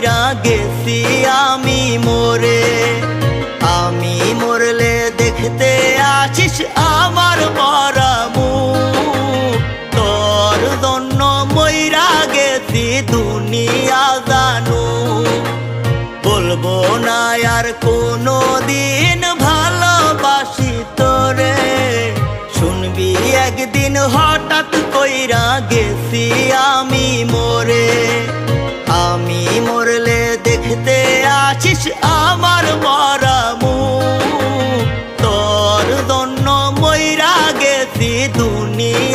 কইরা গেছি আমি মরে। আমি মরলে দেখতে আসিস আমার মরা মুখ, তোর জন্য মইরা গেছি দুনিয়া জানু। বলবো না আর কোনো দিন ভালোবাসি তোরে, শুনবি একদিন হঠাৎ কইরা গেছি আমি মরে। আমি মরলে দেখতে আসিস আমার মরা মুখ, তোর জন্য মইরা গেছি দুনিয়া